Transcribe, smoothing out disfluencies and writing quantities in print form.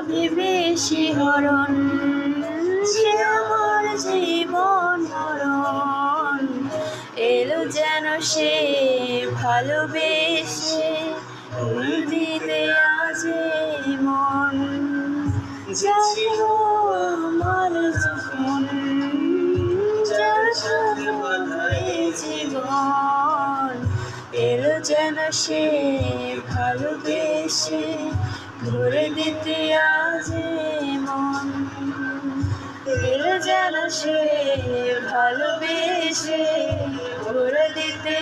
ভেবে শিহরণ, সে আমার জীবন হরণ। এলো যেন সে ভালোবেসে দিতে আজ মন, যা ছিল আমার জীবন, যার সাথে বাঁধাই জীবন। এলো যেন সে ভালোবেসে ভরে দিতে আজ মন। এলো যেন সে ভালোবেসে ভরে দিতে